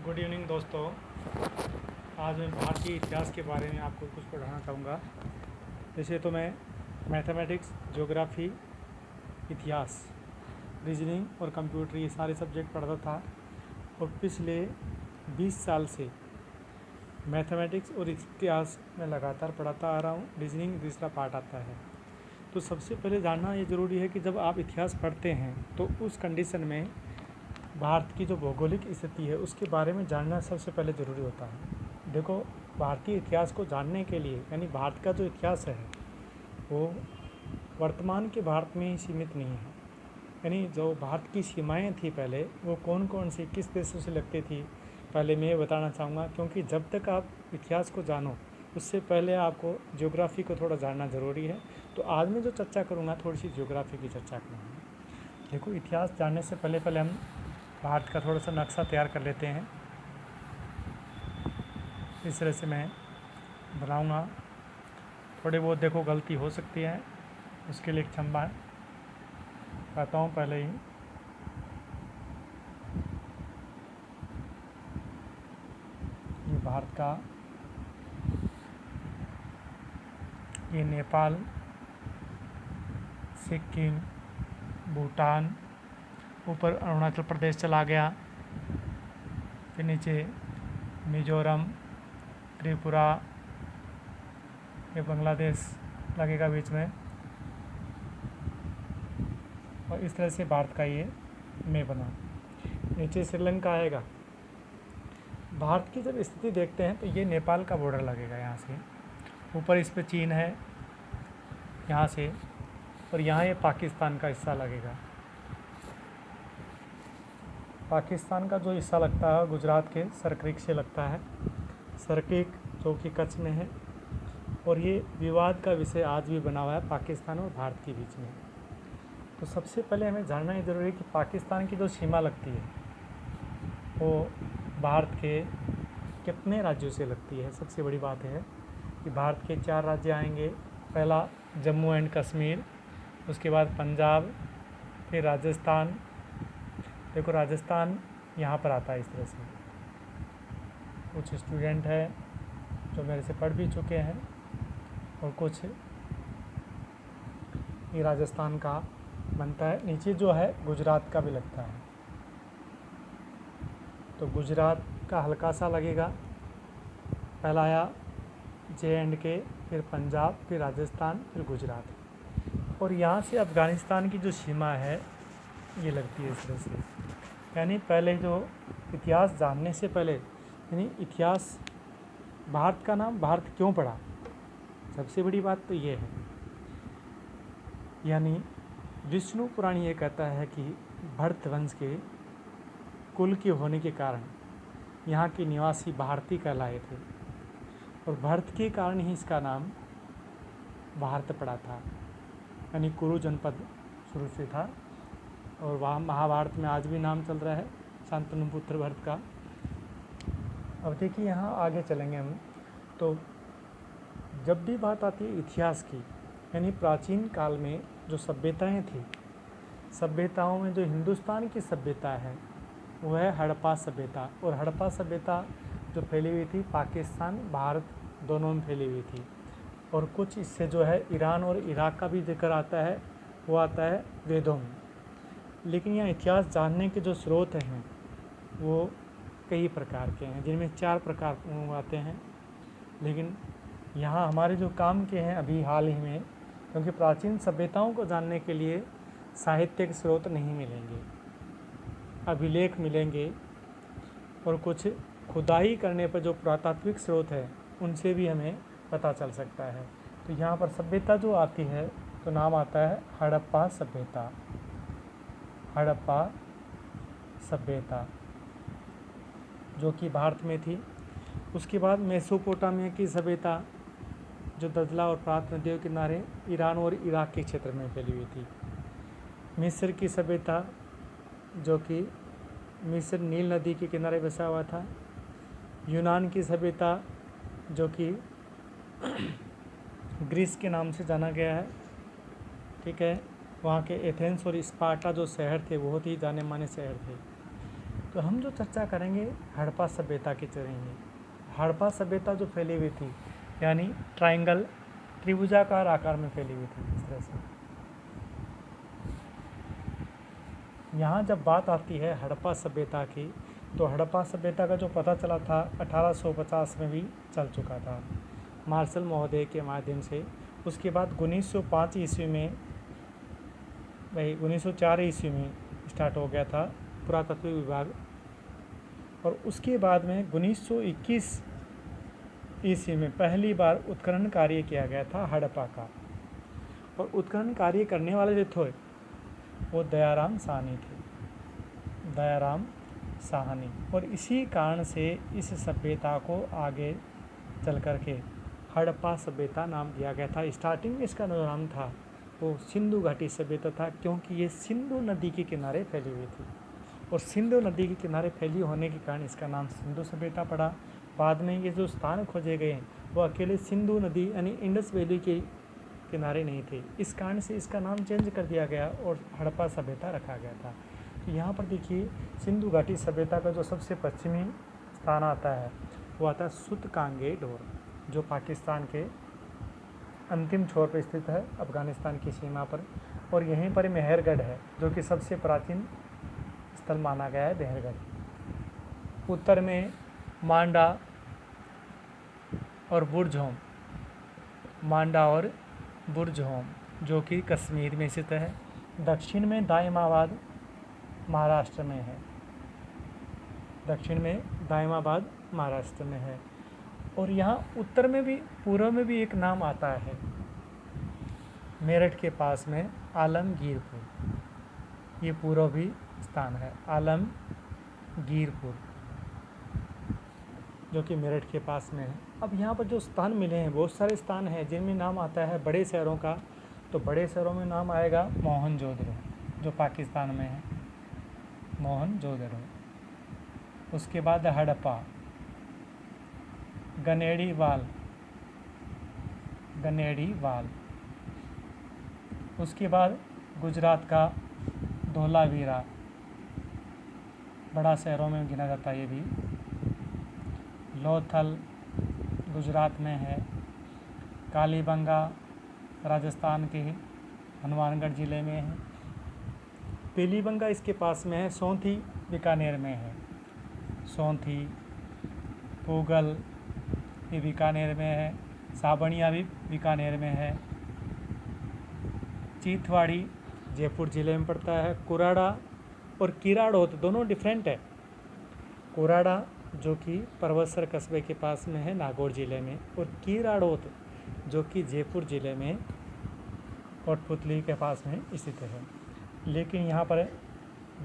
Good evening दोस्तों। आज मैं भारतीय इतिहास के बारे में आपको कुछ पढ़ाना चाहूँगा। जैसे तो मैं मैथमेटिक्स, ज्योग्राफी, इतिहास, रीजनिंग और कंप्यूटर ये सारे सब्जेक्ट पढ़ता था और पिछले 20 साल से मैथमेटिक्स और इतिहास में लगातार पढ़ाता आ रहा हूँ। रीजनिंग दूसरा पार्ट आता है। तो सबसे पहले जानना ये ज़रूरी है कि जब आप इतिहास पढ़ते हैं तो उस कंडीशन में भारत की जो भौगोलिक स्थिति है उसके बारे में जानना सबसे पहले ज़रूरी होता है। देखो, भारतीय इतिहास को जानने के लिए यानी भारत का जो इतिहास है वो वर्तमान के भारत में ही सीमित नहीं है। यानी जो भारत की सीमाएं थी पहले वो कौन कौन सी किस देशों से लगती थी पहले मैं ये बताना चाहूँगा, क्योंकि जब तक आप इतिहास को जानो उससे पहले आपको ज्योग्राफी को थोड़ा जानना ज़रूरी है। तो आज मैं जो चर्चा करूँगा थोड़ी सी ज्योग्राफी की चर्चा करूँगा। देखो, इतिहास जानने से पहले हम भारत का थोड़ा सा नक्शा तैयार कर लेते हैं। इस तरह से मैं बनाऊँगा। थोड़ी बहुत देखो गलती हो सकती है, उसके लिए क्षमा कहता हूँ पहले ही। ये भारत का, ये नेपाल, सिक्किम, भूटान, ऊपर अरुणाचल प्रदेश चला गया, फिर नीचे मिजोरम, त्रिपुरा, ये बांग्लादेश लगेगा बीच में, और इस तरह से भारत का ये मैप बना। नीचे श्रीलंका आएगा। भारत की जब स्थिति देखते हैं तो ये नेपाल का बॉर्डर लगेगा यहाँ से, ऊपर इस पे चीन है यहाँ से, और यहाँ ये पाकिस्तान का हिस्सा लगेगा। पाकिस्तान का जो हिस्सा लगता है गुजरात के सरक्रिक से लगता है, सरक्रिक जो कि कच्छ में है, और ये विवाद का विषय आज भी बना हुआ है पाकिस्तान और भारत के बीच में। तो सबसे पहले हमें जानना ये ज़रूरी है कि पाकिस्तान की जो सीमा लगती है वो भारत के कितने राज्यों से लगती है। सबसे बड़ी बात है कि भारत के 4 राज्य आएंगे। पहला जम्मू एंड कश्मीर, उसके बाद पंजाब, फिर राजस्थान। देखो, राजस्थान यहाँ पर आता है इस तरह से। कुछ स्टूडेंट हैं जो मेरे से पढ़ भी चुके हैं और कुछ ये राजस्थान का बनता है। नीचे जो है गुजरात का भी लगता है, तो गुजरात का हल्का सा लगेगा। पहला आया JNK, फिर पंजाब, फिर राजस्थान, फिर गुजरात, और यहाँ से अफ़गानिस्तान की जो सीमा है ये लगती है इस तरह से। यानी पहले जो इतिहास जानने से पहले, यानी इतिहास, भारत का नाम भारत क्यों पड़ा, सबसे बड़ी बात तो ये है। यानी विष्णु पुराण ये कहता है कि भरत वंश के कुल के होने के कारण यहाँ के निवासी भारतीय कहलाए थे, और भरत के कारण ही इसका नाम भारत पड़ा था। यानी कुरु जनपद शुरू से था, और वहाँ महाभारत में आज भी नाम चल रहा है शांतनु पुत्र भरत का। अब देखिए, यहाँ आगे चलेंगे हम। तो जब भी बात आती है इतिहास की, यानी प्राचीन काल में जो सभ्यताएं थी, सभ्यताओं में जो हिंदुस्तान की सभ्यता है वो है हड़प्पा सभ्यता। और हड़प्पा सभ्यता जो फैली हुई थी पाकिस्तान भारत दोनों में फैली हुई थी, और कुछ इससे जो है ईरान और इराक का भी जिक्र आता है, वो आता है वेदों में। लेकिन यहाँ इतिहास जानने के जो स्रोत हैं वो कई प्रकार के हैं, जिनमें 4 प्रकार आते हैं। लेकिन यहाँ हमारे जो काम के हैं अभी हाल ही में, क्योंकि प्राचीन सभ्यताओं को जानने के लिए साहित्यिक स्रोत नहीं मिलेंगे, अभिलेख मिलेंगे, और कुछ खुदाई करने पर जो पुरातात्विक स्रोत है उनसे भी हमें पता चल सकता है। तो यहाँ पर सभ्यता जो आती है तो नाम आता है हड़प्पा सभ्यता। हड़प्पा सभ्यता जो कि भारत में थी। उसके बाद मेसोपोटामिया की सभ्यता जो दजला और फ्रात नदियों के किनारे ईरान और इराक के क्षेत्र में फैली हुई थी। मिस्र की सभ्यता जो कि मिस्र नील नदी के किनारे बसा हुआ था। यूनान की सभ्यता जो कि ग्रीस के नाम से जाना गया है, ठीक है। वहाँ के एथेंस और स्पार्टा जो शहर थे बहुत ही जाने माने शहर थे। तो हम जो चर्चा करेंगे हड़प्पा सभ्यता की करेंगे। हड़प्पा सभ्यता जो फैली हुई थी यानी ट्रायंगल त्रिभुजाकार आकार में फैली हुई थी इस तरह से। यहाँ जब बात आती है हड़प्पा सभ्यता की तो हड़प्पा सभ्यता का जो पता चला था 1850 में भी चल चुका था मार्शल महोदय के माध्यम से। उसके बाद 1905 ईस्वी में 1904 ईस्वी में स्टार्ट हो गया था पुरातत्व विभाग, और उसके बाद में 1921 ईस्वी में पहली बार उत्खनन कार्य किया गया था हड़प्पा का। और उत्खनन कार्य करने वाले जो थे वो दयाराम साहनी थे, दयाराम साहनी। और इसी कारण से इस सभ्यता को आगे चल कर के हड़प्पा सभ्यता नाम दिया गया था। स्टार्टिंग में इसका नाम था वो सिंधु घाटी सभ्यता था, क्योंकि ये सिंधु नदी के किनारे फैली हुई थी और सिंधु नदी के किनारे फैली होने के कारण इसका नाम सिंधु सभ्यता पड़ा। बाद में ये जो स्थान खोजे गए वो अकेले सिंधु नदी यानी इंडस वैली के किनारे नहीं थे, इस कारण से इसका नाम चेंज कर दिया गया और हड़प्पा सभ्यता रखा गया था। तो यहाँ पर देखिए सिंधु घाटी सभ्यता का जो सबसे पश्चिमी स्थान आता है वो आता है सुतकांगे डोर, जो पाकिस्तान के अंतिम छोर पर स्थित है अफ़गानिस्तान की सीमा पर। और यहीं पर मेहरगढ़ है जो कि सबसे प्राचीन स्थल माना गया है मेहरगढ़। उत्तर में मांडा और बुरज़होम, मांडा और बुरज़होम जो कि कश्मीर में स्थित है। दक्षिण में दाइमाबाद महाराष्ट्र में है, दक्षिण में दाइमाबाद महाराष्ट्र में है। और यहाँ उत्तर में भी पूर्व में भी एक नाम आता है मेरठ के पास में आलमगीरपुर, ये पूर्वी स्थान है आलमगीरपुर जो कि मेरठ के पास में है। अब यहाँ पर जो स्थान मिले हैं बहुत सारे स्थान हैं जिनमें नाम आता है बड़े शहरों का, तो बड़े शहरों में नाम आएगा मोहनजोदड़ो जो पाकिस्तान में है, मोहनजोदड़ो। उसके बाद हड़प्पा, गनेड़ीवाल, गनेड़ीवाल। उसके बाद गुजरात का धोलावीरा, बड़ा शहरों में गिना जाता है ये भी। लोथल गुजरात में है। कालीबंगा राजस्थान के हनुमानगढ़ ज़िले में है। पीलीबंगा इसके पास में है। सोंथी बीकानेर में है, सोंथी। पूगल ये बीकानेर में है। साबनिया भी बीकानेर में है। चीथवाड़ी जयपुर ज़िले में पड़ता है। कुराड़ा और किराड़ोत दोनों डिफरेंट है। कुराड़ा जो कि परवसर कस्बे के पास में है नागौर ज़िले में, और किराड़ोत जो कि जयपुर ज़िले में कोटपुतली के पास में स्थित है। लेकिन यहाँ पर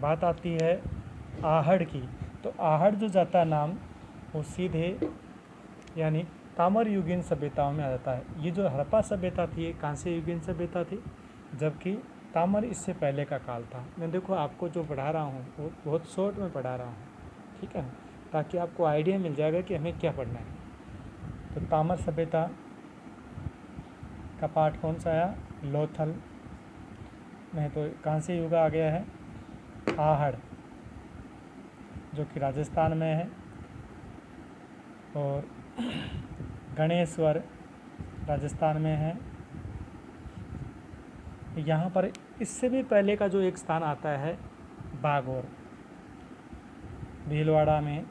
बात आती है आहड़ की, तो आहड़ जो जाता है नाम वो सीधे यानी ताम्र युगीन सभ्यताओं में आ जाता है। ये जो हड़प्पा सभ्यता थी ये कांस्य युगीन सभ्यता थी, जबकि ताम्र इससे पहले का काल था। मैं देखो आपको जो पढ़ा रहा हूँ वो बहुत शॉर्ट में पढ़ा रहा हूँ, ठीक है ना, ताकि आपको आइडिया मिल जाएगा कि हमें क्या पढ़ना है। तो ताम्र सभ्यता का पार्ट कौन सा आया? लोथल में तो कांस्य युग आ गया है। आहड़ जो कि राजस्थान में है, और गणेश्वर राजस्थान में है। यहाँ पर इससे भी पहले का जो एक स्थान आता है बागौर, भीलवाड़ा में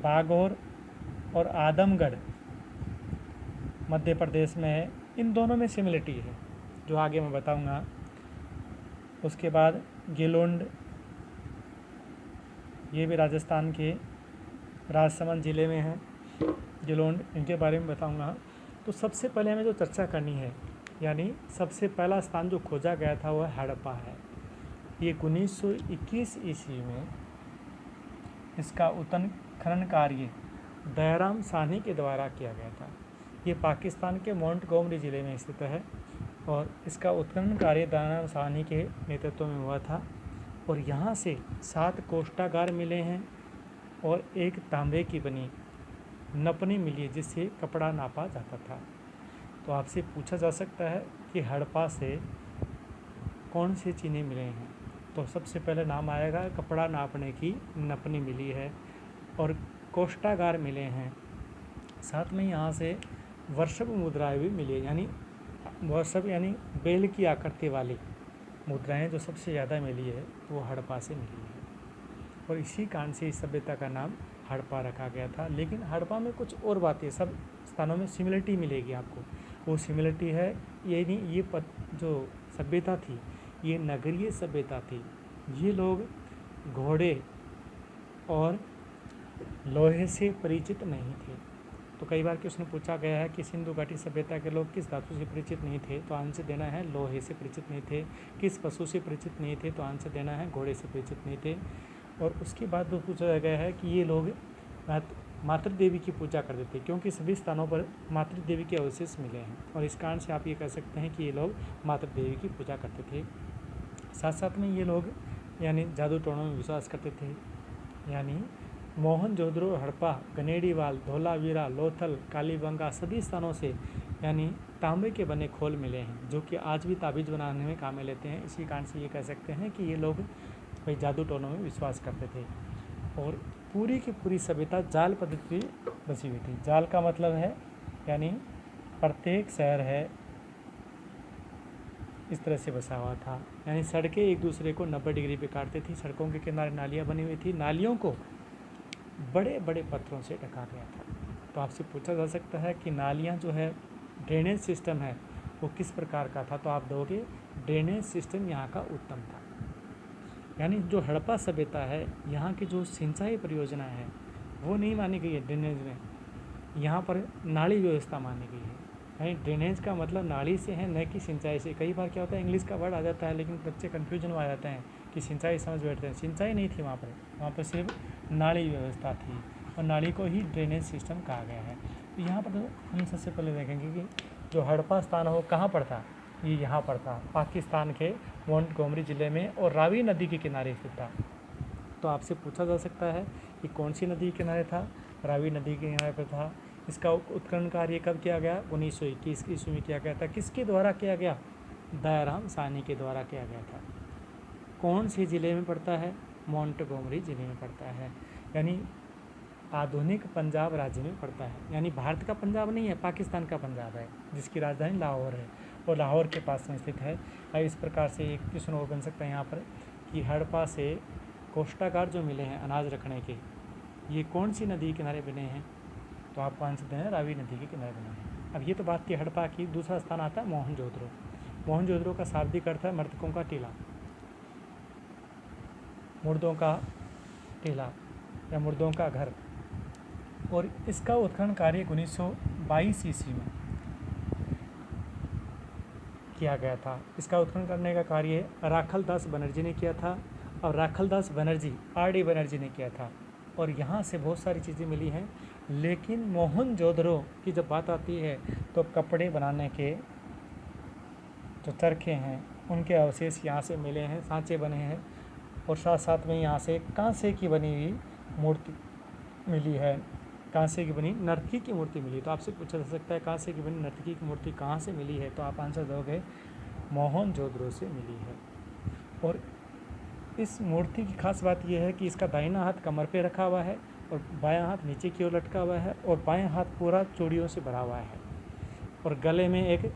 बागौर और आदमगढ़ मध्य प्रदेश में है। इन दोनों में सिमिलरिटी है जो आगे मैं बताऊंगा। उसके बाद गिलोंड, ये भी राजस्थान के राजसमंद ज़िले में है गिलोंड, इनके बारे में बताऊंगा। तो सबसे पहले हमें जो चर्चा करनी है यानी सबसे पहला स्थान जो खोजा गया था वह हड़प्पा है। ये 1921 ईस्वी में इसका उत्खनन कार्य दयाराम साहनी के द्वारा किया गया था। ये पाकिस्तान के मोंटगोमरी ज़िले में स्थित है और इसका उत्खनन कार्य दयाराम साहनी के नेतृत्व में हुआ था। और यहाँ से 7 कोष्ठागार मिले हैं और एक तांबे की बनी नपनी मिली है जिससे कपड़ा नापा जाता था। तो आपसे पूछा जा सकता है कि हड़प्पा से कौन से चीज़ें मिले हैं। तो सबसे पहले नाम आएगा कपड़ा नापने की नपनी मिली है और कोष्ठागार मिले हैं। साथ में यहाँ से वर्षभ मुद्राएं भी मिली है, यानी वर्षभ यानी बेल की आकृति वाली मुद्राएं जो सबसे ज़्यादा मिली है वो हड़प्पा से मिली है। और इसी कारण से इस सभ्यता का नाम हड़प्पा रखा गया था। लेकिन हड़प्पा में कुछ और बातें, सब स्थानों में सिमिलरिटी मिलेगी आपको। वो सिमिलरिटी है ये नहीं, ये जो सभ्यता थी ये नगरीय सभ्यता थी। ये लोग घोड़े और लोहे से परिचित नहीं थे। तो कई बार क्वेश्चन पूछा गया है कि सिंधु घाटी सभ्यता के लोग किस धातु से परिचित नहीं थे, तो आंसर देना है लोहे से परिचित नहीं थे। किस पशु से परिचित नहीं थे, तो आंसर देना है घोड़े से परिचित नहीं थे। और उसके बाद जो पूछा गया है कि ये लोग मातृ देवी की पूजा करते थे, क्योंकि सभी स्थानों पर मातृ देवी के अवशेष मिले हैं और इस कारण से आप ये कह सकते हैं कि ये लोग मातृ देवी की पूजा करते थे। साथ साथ में ये लोग यानी जादू टोनों में विश्वास करते थे। यानी मोहनजोदड़ो, हड़प्पा, गनेड़ीवाल, धोलावीरा, लोथल, कालीबंगा सभी स्थानों से यानी तांबे के बने खोल मिले हैं जो कि आज भी ताबीज़ बनाने में काम में लेते हैं। इसी कारण से ये कह सकते हैं कि ये लोग भाई जादू टोनों में विश्वास करते थे। और पूरी की पूरी सभ्यता जाल पद्धति बसी हुई थी। जाल का मतलब है यानी प्रत्येक शहर है इस तरह से बसा हुआ था, यानी सड़कें एक दूसरे को 90 डिग्री पे काटती थी। सड़कों के किनारे नालियाँ बनी हुई थी, नालियों को बड़े बड़े पत्थरों से ढका गया था। तो आपसे पूछा जा सकता है कि नालियाँ जो है ड्रेनेज सिस्टम है वो किस प्रकार का था, तो आप दोगे ड्रेनेज सिस्टम यहाँ का उत्तम था। यानी जो हड़प्पा सभ्यता है यहाँ की जो सिंचाई परियोजना है वो नहीं मानी गई है ड्रेनेज में, यहाँ पर नाली व्यवस्था मानी गई है। यानी ड्रेनेज का मतलब नाली से है, न कि सिंचाई से। कई बार क्या होता है इंग्लिश का वर्ड आ जाता है लेकिन बच्चे कन्फ्यूजन में आ जाते हैं कि सिंचाई समझ बैठते हैं। सिंचाई नहीं थी वहाँ पर सिर्फ नाली व्यवस्था थी और नाली को ही ड्रेनेज सिस्टम कहा गया है। तो यहाँ पर हम सबसे पहले देखेंगे कि जो हड़प्पा स्थान है वो कहाँ पर था। ये यहाँ पर था, पाकिस्तान के मोंटगोमरी ज़िले में और रावी नदी के किनारे स्थित था। तो आपसे पूछा जा सकता है कि कौन सी नदी के किनारे था, रावी नदी के किनारे पर था। इसका उत्खनन कार्य कब किया गया, 1921 ईस्वी में किया गया था। किसके द्वारा किया गया, दयाराम साहनी के द्वारा किया गया था। कौन से ज़िले में पड़ता है, मोंटगोमरी ज़िले में पड़ता है, यानी आधुनिक पंजाब राज्य में पड़ता है। यानी भारत का पंजाब नहीं है, पाकिस्तान का पंजाब है जिसकी राजधानी लाहौर है और लाहौर के पास में स्थित है। इस प्रकार से एक क्वेश्चन और बन सकता है यहाँ पर कि हड़प्पा से कोष्ठागार जो मिले हैं अनाज रखने के, ये कौन सी नदी के किनारे बने हैं, तो आपको आंसर देना है रावी नदी के किनारे बने हैं। अब ये तो बात थी हड़प्पा की। दूसरा स्थान आता है मोहनजोदड़ो। मोहनजोदड़ो का शाब्दिक अर्थ है मृतकों का टीला, मुर्दों का टीला या मुर्दों का घर। और इसका उत्खनन कार्य 1922 ईस्वी में किया गया था। इसका उत्खनन करने का कार्य राखलदास बनर्जी ने किया था और राखलदास बनर्जी आर.डी. बनर्जी ने किया था। और यहाँ से बहुत सारी चीज़ें मिली हैं, लेकिन मोहनजोदड़ो की जब बात आती है तो कपड़े बनाने के जो चरखे हैं उनके अवशेष यहाँ से मिले हैं, सांचे बने हैं और साथ साथ में यहाँ से कांसे की बनी हुई मूर्ति मिली है, कांसे की बनी नर्तकी की मूर्ति मिली। तो आपसे पूछा जा सकता है कांसे की बनी नर्तकी की मूर्ति कहाँ से मिली है, तो आप आंसर दोगे मोहनजोदड़ो से मिली है। और इस मूर्ति की खास बात यह है कि इसका दाहिना हाथ कमर पे रखा हुआ है और बायां हाथ नीचे की ओर लटका हुआ है और बायां हाथ पूरा चूड़ियों से भरा हुआ है और गले में एक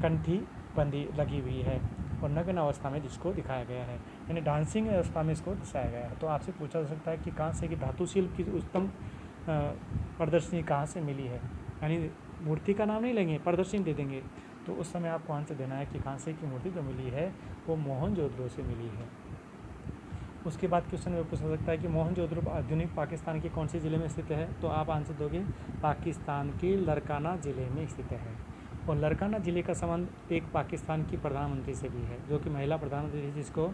कंठी बंदी लगी हुई है और नग्न अवस्था में जिसको दिखाया गया है, यानी डांसिंग अवस्था में इसको दर्शाया गया है। तो आपसे पूछा जा सकता है कि कांसे की धातु शिल्प की उच्चतम प्रदर्शनी कहाँ से मिली है, यानी मूर्ति का नाम नहीं लेंगे, प्रदर्शनी दे देंगे। तो उस समय आपको आंसर देना है कि कांसे की मूर्ति जो मिली है वो मोहनजोदड़ो से मिली है। उसके बाद क्वेश्चन में पूछा सकता है कि मोहनजोदड़ो आधुनिक पाकिस्तान के कौन से ज़िले में स्थित है, तो आप आंसर दोगे पाकिस्तान के लरकाना ज़िले में स्थित है। और लरकाना ज़िले का संबंध एक पाकिस्तान की प्रधानमंत्री से भी है जो कि महिला प्रधानमंत्री थी, जिसको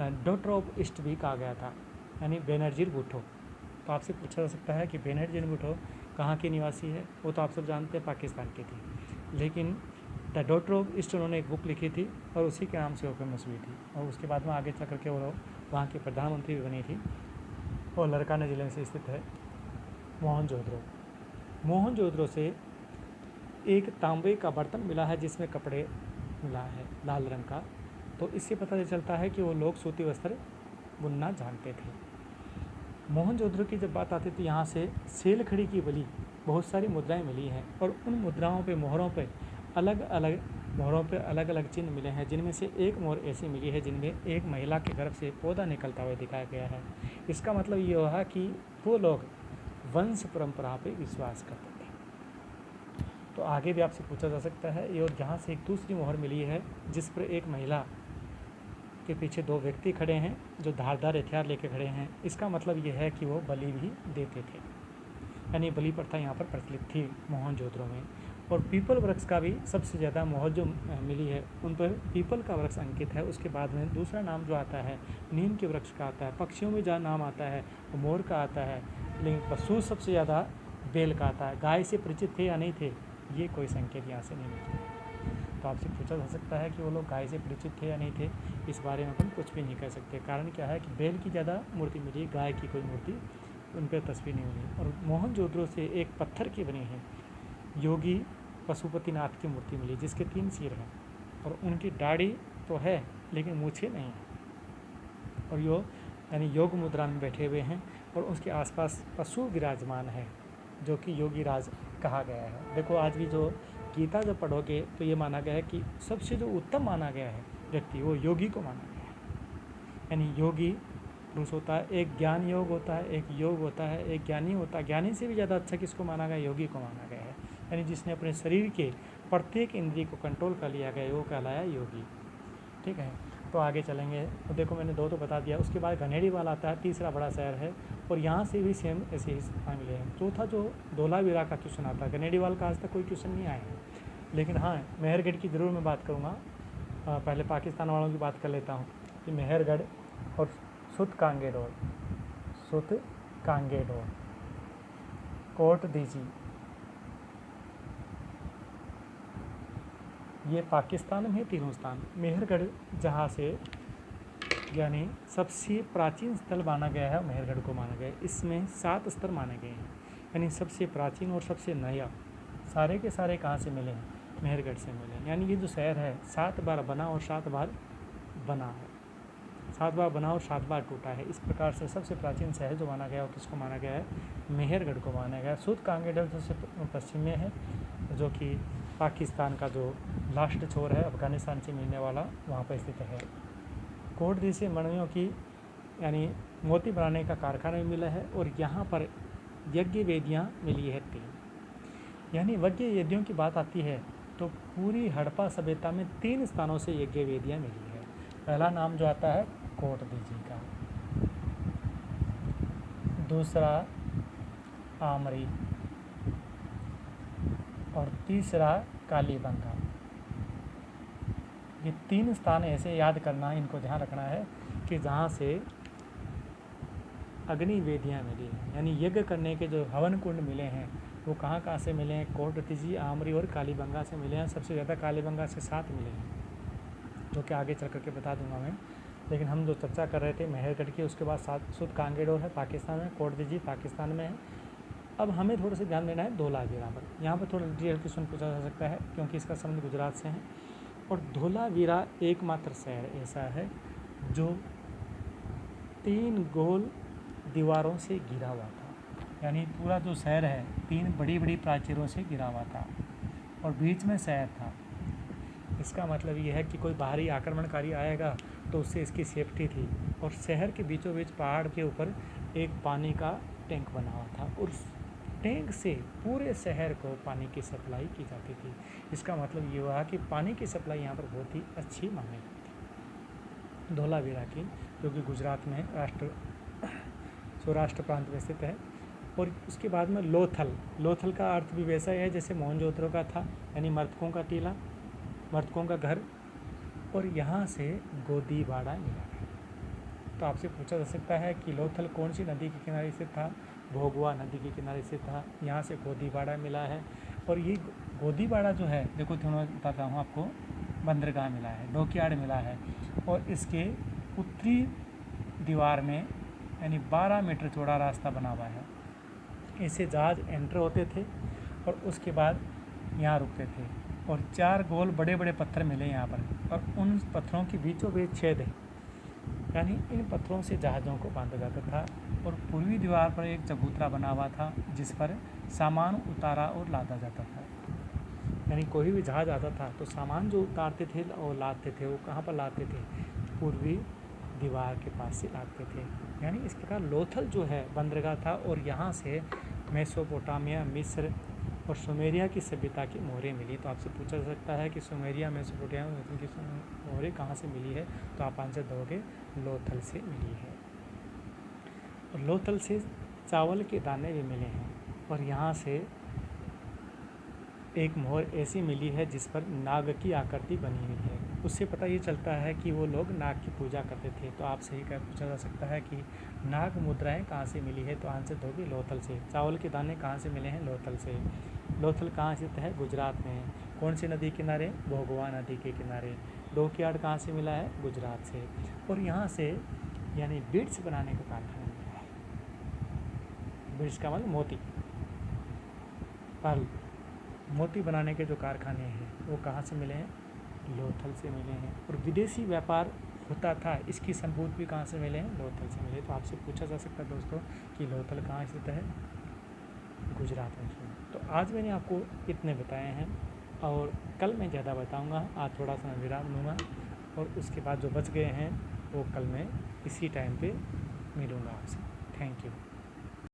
डॉटर ऑफ ईस्ट भी कहा गया था, यानी बेनजीर भुट्टो। तो आपसे पूछा जा सकता है कि बेनजीर भुट्टो कहाँ की निवासी है, वो तो आप सब जानते हैं पाकिस्तान की थी, लेकिन द डॉटर ऑफ ईस्ट उन्होंने एक बुक लिखी थी और उसी के नाम से वो फेमस हुई थी और उसके बाद में आगे चल करके वो वहाँ की प्रधानमंत्री भी बनी थी। और लरकाना ज़िले में से स्थित है मोहनजोदड़ो। मोहनजोदड़ो से एक तांबे का बर्तन मिला है जिसमें कपड़े मिला है लाल रंग का, तो इससे पता चलता है कि वो लोग सूती वस्त्र बुनना जानते थे। मोहनजोदड़ो की जब बात आती है तो यहाँ से सेलखड़ी की बली बहुत सारी मुद्राएं मिली हैं और उन मुद्राओं पे मोहरों पे अलग अलग चिन्ह मिले हैं, जिनमें से एक मोहर ऐसी मिली है जिनमें एक महिला के गर्भ से पौधा निकलता हुआ दिखाया गया है। इसका मतलब ये हुआ कि वो लोग वंश परंपरा पे विश्वास करते थे। तो आगे भी आपसे पूछा जा सकता है, ये और जहाँ से एक दूसरी मोहर मिली है जिस पर एक महिला के पीछे दो व्यक्ति खड़े हैं जो धारदार हथियार लेके खड़े हैं, इसका मतलब ये है कि वो बलि भी देते थे, यानी बलि प्रथा यहाँ पर प्रचलित थी मोहनजोदड़ो में। और पीपल वृक्ष का भी सबसे ज़्यादा मोहर जो मिली है उन पर पीपल का वृक्ष अंकित है। उसके बाद में दूसरा नाम जो आता है नीम के वृक्ष का आता है। पक्षियों में जहाँ नाम आता है वो मोर का आता है, लेकिन पशु सबसे ज़्यादा बैल का आता है। गाय से परिचित थे या नहीं थे, ये कोई संकेत यहाँ से नहीं मिलता। तो आपसे पूछा जा सकता है कि वो लोग गाय से परिचित थे या नहीं थे, इस बारे में अपन कुछ भी नहीं कह सकते। कारण क्या है कि बैल की ज़्यादा मूर्ति मिली, गाय की कोई मूर्ति उन पर तस्वीर नहीं मिली। और मोहनजोदड़ो से एक पत्थर की बनी है योगी पशुपतिनाथ की मूर्ति मिली जिसके 3 सिर हैं और उनकी दाढ़ी तो है लेकिन मूछें नहीं हैं, और यानी योग मुद्रा में बैठे हुए हैं और उसके आसपास पशु विराजमान है जो कि योगी राज कहा गया है। देखो आज भी जो गीता जब पढ़ोगे तो ये माना गया है कि सबसे जो उत्तम माना गया है व्यक्ति वो योगी को माना गया है। यानी योगी पुरुष होता है, एक ज्ञान योग होता है, एक योग होता है, एक ज्ञानी होता है। ज्ञानी से भी ज़्यादा अच्छा किसको माना गया, योगी को माना गया है। यानी जिसने अपने शरीर के प्रत्येक इंद्रिय को कंट्रोल कर लिया गया वो कहलाया योगी। ठीक है, तो आगे चलेंगे। तो देखो मैंने 2 तो बता दिया। उसके बाद घनेड़ीवाल आता है, तीसरा बड़ा शहर है और यहाँ से भी सेम ऐसे ही मिले हैं। चौथा जो धोलावीरा का क्वेश्चन आता है, घनेड़ीवाल का आज तक कोई क्वेश्चन नहीं आया है, लेकिन हाँ मेहरगढ़ की ज़रूर मैं बात करूँगा। पहले पाकिस्तान वालों की बात कर लेता हूँ कि मेहरगढ़ और सुतकांगेडोर, कोट दीजी, ये पाकिस्तान में तीनों स्थान। मेहरगढ़ जहाँ से यानी सबसे प्राचीन स्थल माना गया है, मेहरगढ़ को माना गया है। इसमें 7 स्तर माने गए हैं, यानी सबसे प्राचीन और सबसे नया सारे के सारे कहाँ से मिले हैं, मेहरगढ़ से मिले हैं। यानी ये जो शहर है 7 बार बना और 7 बार बना है, 7 बार बना और 7 बार टूटा है। इस प्रकार से सबसे प्राचीन शहर जो माना गया है किसको माना गया है, मेहरगढ़ को माना गया है। सुतकांगेडोर सबसे पश्चिम में है जो कि पाकिस्तान का जो लास्ट छोर है अफ़गानिस्तान से मिलने वाला, वहाँ पर स्थित है। कोटदी से मणियों की यानी मोती बनाने का कारखाना भी मिला है और यहाँ पर यज्ञ वेदियाँ मिली है 3। यानी यज्ञ वेदियों की बात आती है तो पूरी हड़प्पा सभ्यता में 3 स्थानों से यज्ञ वेदियाँ मिली है। पहला नाम जो आता है कोटदी जी का, दूसरा आमरी और तीसरा कालीबंगा। ये 3 स्थान ऐसे याद करना, इनको ध्यान रखना है कि जहाँ से अग्नि वेदियाँ मिली हैं, यानी यज्ञ करने के जो हवन कुंड मिले हैं वो कहाँ कहाँ से मिले हैं, कोटदी, आमरी और कालीबंगा से मिले हैं। सबसे ज़्यादा कालीबंगा से 7 मिले हैं, जो कि आगे चल करके बता दूंगा मैं। लेकिन हम जो चर्चा कर रहे थे मेहरगढ़ की, उसके बाद सुतकांगेडोर है पाकिस्तान में, कोटदी पाकिस्तान में है। अब हमें थोड़ा सा ध्यान देना है धोलावीरा पर। यहाँ पर थोड़ा डिटेल क्वेश्चन पूछा जा सकता है क्योंकि इसका संबंध गुजरात से है। और धोलावीरा एकमात्र शहर ऐसा है जो 3 गोल दीवारों से घिरा हुआ था, यानी पूरा जो शहर है 3 बड़ी बड़ी प्राचीरों से घिरा हुआ था और बीच में शहर था। इसका मतलब ये है कि कोई बाहरी आक्रमणकारी आएगा तो उससे इसकी सेफ्टी थी। और शहर के बीचों बीच पहाड़ के ऊपर एक पानी का टैंक बना हुआ था और उस टैंक से पूरे शहर को पानी की सप्लाई की जाती थी। इसका मतलब ये हुआ कि पानी की सप्लाई यहाँ पर बहुत ही अच्छी मानी जाती थी धोलावीरा की, जो कि गुजरात में सौराष्ट्र प्रांत में स्थित है। और उसके बाद में लोथल का अर्थ भी वैसा ही है जैसे मोहनजोदड़ो का था, यानी मर्तकों का टीला, मर्तकों का घर। और यहाँ से गोदीबाड़ा मिला है। तो आपसे पूछा जा सकता है कि लोथल कौन सी नदी के किनारे स्थित था, भोगवा नदी के किनारे स्थित था। यहाँ से गोदीबाड़ा मिला है। और ये गोदीबाड़ा जो है, देखो थोड़ा बताता हूँ आपको, बंदरगाह मिला है, डॉकयार्ड मिला है और इसके उत्तरी दीवार में यानी 12 मीटर चौड़ा रास्ता बना हुआ है। इससे जहाज़ एंटर होते थे और उसके बाद यहाँ रुकते थे और 4 गोल बड़े बड़े पत्थर मिले यहाँ पर, और उन पत्थरों के बीचों बीच छेद है, यानी इन पत्थरों से जहाज़ों को बांधा जाता था। और पूर्वी दीवार पर एक चबूतरा बना हुआ था जिस पर सामान उतारा और लादा जाता था। यानी कोई भी जहाज़ आता था तो सामान जो उतारते थे और लादते थे, वो कहाँ पर लाते थे? पूर्वी दीवार के पास से लाते थे। यानी इस प्रकार लोथल जो है बंदरगाह था, और यहाँ से मेसोपोटामिया, मिस्र और सुमेरिया की सभ्यता की मोहरें मिली। तो आपसे पूछा जा सकता है कि सुमेरिया, मेसोपोटामिया की मोहरें कहाँ से मिली है? तो आप आंसर दोगे लोथल से मिली है। और लोथल से चावल के दाने भी मिले हैं, और यहाँ से एक मोहर ऐसी मिली है जिस पर नाग की आकृति बनी हुई है। उससे पता ये चलता है कि वो लोग नाग की पूजा करते थे। तो आपसे ही पूछा जा सकता है कि नाग मुद्राएं कहाँ से मिली है? तो आंसर दोगे लोथल से। चावल के दाने कहाँ से मिले हैं? लोथल से। लोथल कहाँ स्थित है? गुजरात में। कौन सी नदी किनारे? भोगवा नदी के किनारे। डॉकयार्ड कहाँ से मिला है? गुजरात से। और यहाँ से यानी बीड्स बनाने का कारखाना मिला है। बीड्स का मतलब मोती, पर्ल, मोती बनाने के जो कारखाने हैं वो कहाँ से मिले हैं? लोथल से मिले हैं। और विदेशी व्यापार होता था, इसकी सबूत भी कहाँ से मिले हैं? लोथल से मिले। तो आपसे पूछा जा सकता है दोस्तों कि लोथल कहाँ स्थित है? गुजरात में। तो आज मैंने आपको इतने बताए हैं, और कल मैं ज़्यादा बताऊंगा। आज थोड़ा सा विराम लूँगा, और उसके बाद जो बच गए हैं वो कल मैं इसी टाइम पे मिलूँगा आपसे। Thank you.